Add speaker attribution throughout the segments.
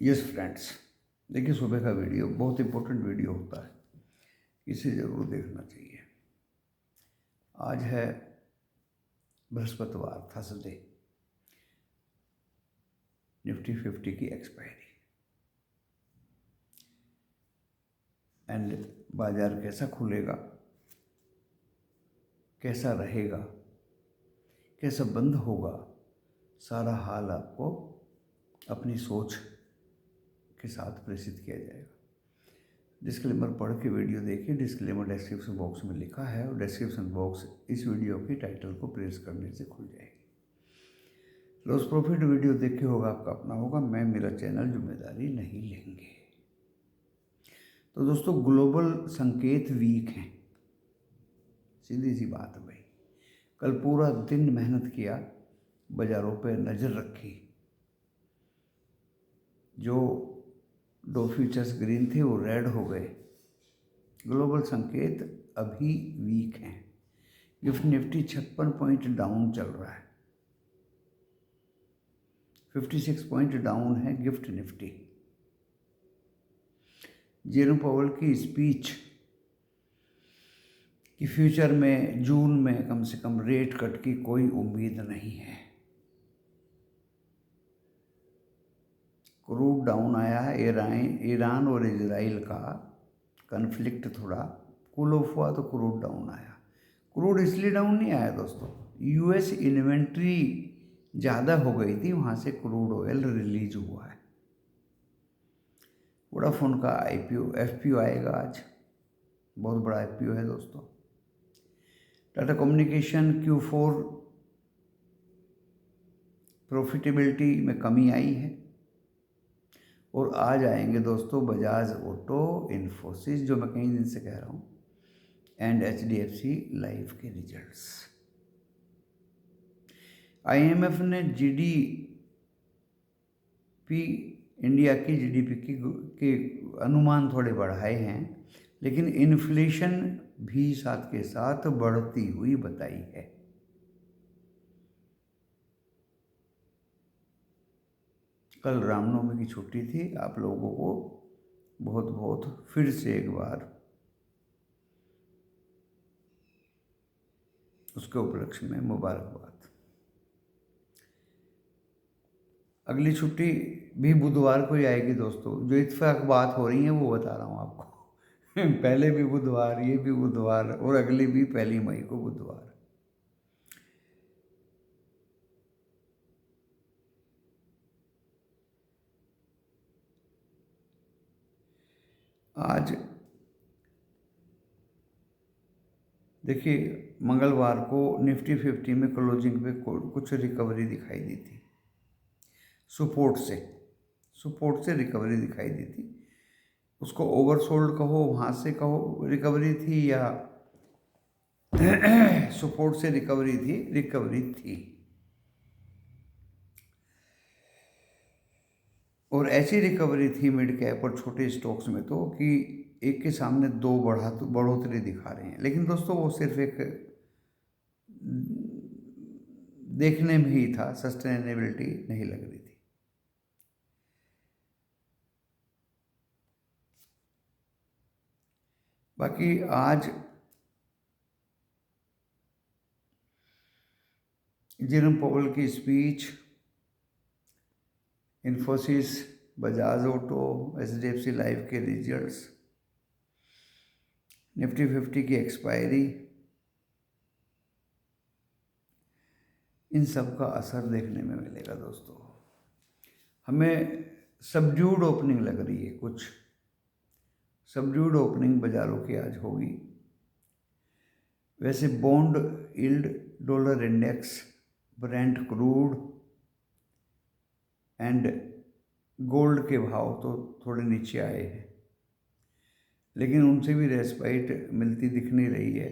Speaker 1: Yes friends, देखिए सुबह का वीडियो बहुत इंपॉर्टेंट वीडियो होता है, इसे ज़रूर देखना चाहिए। आज है बृहस्पतिवार, थर्सडे। निफ्टी 50 की एक्सपायरी एंड बाजार कैसा खुलेगा, कैसा रहेगा, कैसा बंद होगा, सारा हाल आपको अपनी सोच के साथ प्रेषित किया जाएगा। डिस्क्लेमर पढ़ के वीडियो देखिए। डिस्क्लेमर डिस्क्रिप्शन बॉक्स में लिखा है और डिस्क्रिप्शन बॉक्स इस वीडियो की टाइटल को प्रेस करने से खुल जाएगी। लॉस प्रॉफिट वीडियो देखे होगा, आपका अपना होगा, मैं मेरा चैनल जिम्मेदारी नहीं लेंगे। तो दोस्तों, ग्लोबल संकेत वीक हैं, सीधी सी बात है भाई। कल पूरा दिन मेहनत किया, बाजारों पे नज़र रखी, जो दो फ्यूचर्स ग्रीन थे वो रेड हो गए। ग्लोबल संकेत अभी वीक हैं। गिफ्ट निफ्टी 56 पॉइंट डाउन चल रहा है, 56 पॉइंट डाउन है गिफ्ट निफ्टी। जेरोम पावेल की स्पीच कि फ्यूचर में जून में कम से कम रेट कट की कोई उम्मीद नहीं है। क्रूड डाउन आया है। ईरान और इजराइल का कन्फ्लिक्ट थोड़ा कूल ऑफ हुआ तो क्रूड डाउन आया। क्रूड इसलिए डाउन नहीं आया दोस्तों, यूएस इन्वेंट्री ज़्यादा हो गई थी, वहाँ से क्रूड ऑयल रिलीज हुआ है। वोडाफोन का आईपीओ एफपीओ आएगा आज, बहुत बड़ा आईपीओ है दोस्तों। टाटा कम्युनिकेशन Q4 प्रॉफिटेबिलिटी में कमी आई है। और आज आएंगे दोस्तों बजाज ऑटो, इन्फोसिस, जो मैं कई दिन से कह रहा हूँ, एंड HDFC लाइफ के रिजल्ट्स। IMF ने जीडीपी, इंडिया की जीडीपी के अनुमान थोड़े बढ़ाए हैं, लेकिन इन्फ्लेशन भी साथ के साथ बढ़ती हुई बताई है। कल रामनवमी की छुट्टी थी, आप लोगों को बहुत बहुत फिर से एक बार उसके उपलक्ष्य में मुबारकबाद। अगली छुट्टी भी बुधवार को ही आएगी दोस्तों। जो इत्तेफाक बात हो रही है वो बता रहा हूँ आपको पहले भी बुधवार, ये भी बुधवार, और अगली भी 1 मई को बुधवार। आज देखिए, मंगलवार को निफ्टी 50 में क्लोजिंग पे कुछ रिकवरी दिखाई दी थी। सपोर्ट से रिकवरी दिखाई दी थी। उसको ओवरसोल्ड कहो, वहाँ से कहो रिकवरी थी, या सपोर्ट से रिकवरी थी। और ऐसी रिकवरी थी मिड कैप और छोटे स्टॉक्स में तो कि एक के सामने दो बढ़ोतरी दिखा रहे हैं। लेकिन दोस्तों वो सिर्फ एक देखने में ही था, सस्टेनेबिलिटी नहीं लग रही थी। बाकी आज जेरोम पावेल की speech, Infosys, Bajaj auto, HDFC life के रिजल्ट्स, निफ्टी 50 की एक्सपायरी, इन सब का असर देखने में मिलेगा दोस्तों। हमें सबड्यूड ओपनिंग लग रही है, कुछ सबड्यूड ओपनिंग बाजारों की आज होगी। वैसे bond yield, dollar index, Brent crude and gold के भाव तो थोड़े नीचे आए हैं, लेकिन उनसे भी रेस्पाइट मिलती दिख नहीं रही है।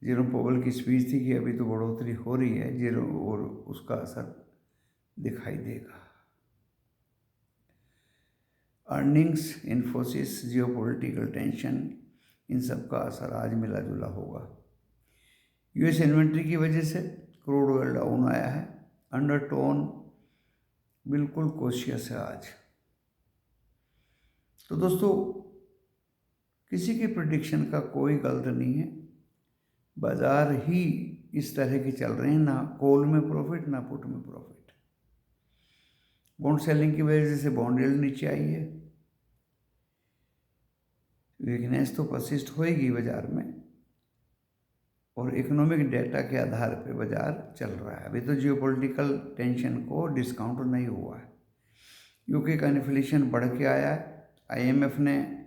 Speaker 1: जेरोम पावेल की स्पीच थी कि अभी तो बढ़ोतरी हो रही है, और उसका असर दिखाई देगा। अर्निंग्स, इन्फोसिस, जियोपॉलिटिकल टेंशन, इन सब का असर आज मिला जुला होगा। यूएस इन्वेंट्री की वजह से क्रूड ऑयल डाउन आया है। अंडरटोन बिल्कुल कॉशियस है आज। तो दोस्तों, किसी की प्रिडिक्शन का कोई गलत नहीं है, बाजार ही इस तरह के चल रहे हैं, ना कॉल में प्रॉफिट ना पुट में प्रॉफिट। बॉन्ड सेलिंग की वजह से बॉन्ड यील्ड नीचे आई है, वीकनेस तो परसिस्ट होएगी बाजार में, और इकोनॉमिक डेटा के आधार पे बाजार चल रहा है। अभी तो जियोपॉलिटिकल टेंशन को डिस्काउंट नहीं हुआ है। यूके का इन्फ्लेशन बढ़ के आया है। आईएमएफ ने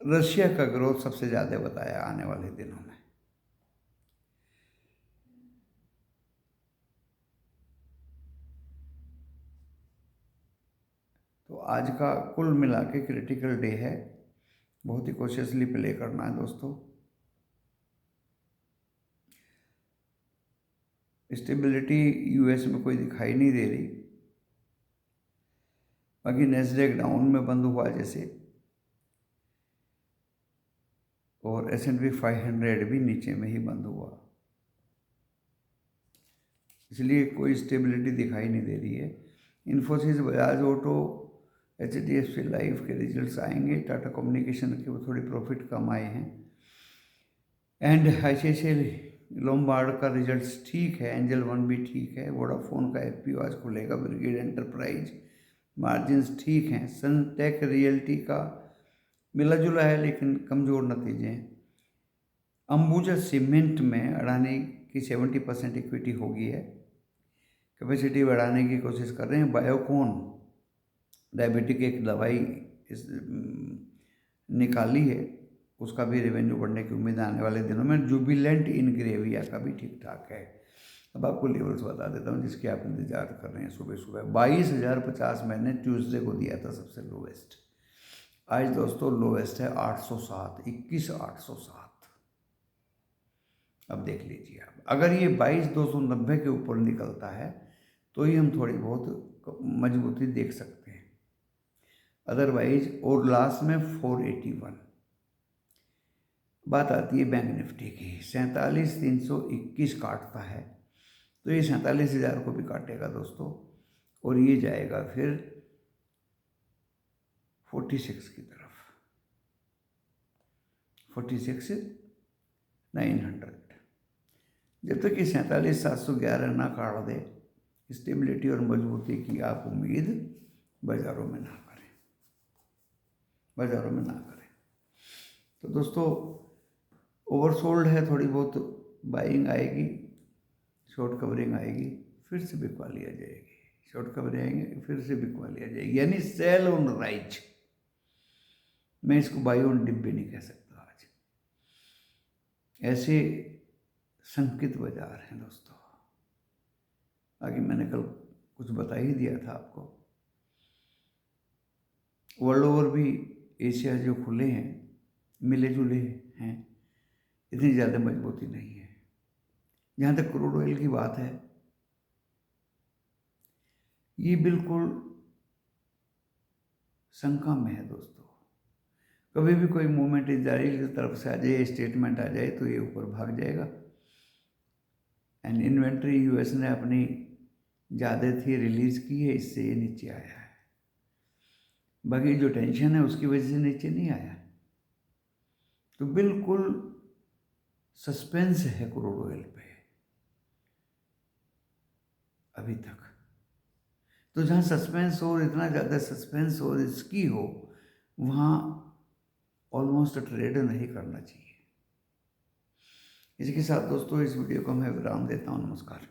Speaker 1: रशिया का ग्रोथ सबसे ज़्यादा बताया आने वाले दिनों में। तो आज का कुल मिला के क्रिटिकल डे है, बहुत ही कॉशियसली प्ले करना है दोस्तों। स्टेबिलिटी यूएस में कोई दिखाई नहीं दे रही, बाकी नैस्डैक डाउन में बंद हुआ जैसे, और S&P 500 भी नीचे में ही बंद हुआ, इसलिए कोई स्टेबिलिटी दिखाई नहीं दे रही है। Infosys, Bajaj auto, HDFC life के रिजल्ट्स आएंगे। टाटा कम्युनिकेशन के वो थोड़ी प्रॉफिट कम आए हैं, एंड ICICI लोम्बार्ड का रिजल्ट्स ठीक है, एंजल वन भी ठीक है, वोडाफोन का FPO आज खुलेगा, ब्रिगेड एंटरप्राइज मार्जिन्स ठीक हैं, सनटेक रियल्टी का मिला जुला है लेकिन कमज़ोर नतीजे हैं। अंबुजा सीमेंट में अडानी की 70% इक्विटी हो गई है, कैपेसिटी बढ़ाने की कोशिश कर रहे हैं। बायोकॉन डायबिटिक एक दवाई निकाली है, उसका भी रेवेन्यू बढ़ने की उम्मीद आने वाले दिनों में। जुबिलेंट इनग्रेविया का भी ठीक ठाक है। अब आपको लेवल्स बता देता हूँ जिसके आप इंतजार कर रहे हैं। सुबह सुबह 22,050 मैंने ट्यूसडे को दिया था सबसे लोवेस्ट। आज दोस्तों लोवेस्ट है 807, 21,807। अब देख लीजिए आप, अगर ये 22,290 के ऊपर निकलता है तो ही हम थोड़ी बहुत मजबूती देख सकते हैं, अदरवाइज। और लास्ट में 481। बात आती है बैंक निफ्टी की, 47,321 काटता है, तो ये 47,000 को भी काटेगा दोस्तों, और ये जाएगा फिर 46 की तरफ, 46,900। जब तक ये 47,711 ना काट दे, स्टेबिलिटी और मजबूती की आप उम्मीद बाज़ारों में ना करें, बाज़ारों में ना करें। तो दोस्तों, ओवरसोल्ड है, थोड़ी बहुत बाइंग आएगी, शॉर्ट कवरिंग आएगी, फिर से बिकवाली आ जाएगी, शॉर्ट कवरिंग आएंगे, फिर से बिकवाली आ जाएगी, यानी सेल ऑन राइज। मैं इसको बाई ऑन डिप भी नहीं कह सकता आज। ऐसे संकित बाजार हैं दोस्तों। आगे मैंने कल कुछ बता ही दिया था आपको। वर्ल्ड ओवर भी एशिया जो खुले हैं, मिले जुले हैं, इतनी ज़्यादा मजबूती नहीं है। जहाँ तक क्रूड ऑयल की बात है, ये बिल्कुल शंका में है दोस्तों। कभी भी कोई मूवमेंट इजराइल की तरफ से आ जाए, स्टेटमेंट आ जाए, तो ये ऊपर भाग जाएगा। एंड इन्वेंट्री यूएस ने अपनी ज़्यादा थी रिलीज़ की है, इससे ये नीचे आया है। बाकी जो टेंशन है उसकी वजह से नीचे नहीं आया। तो बिल्कुल सस्पेंस है क्रूड ऑयल पे अभी तक। तो जहाँ सस्पेंस हो, इतना ज़्यादा सस्पेंस हो, रिस्की हो, वहाँ ऑलमोस्ट ट्रेड नहीं करना चाहिए। इसी के साथ दोस्तों इस वीडियो को मैं विराम देता हूँ। नमस्कार।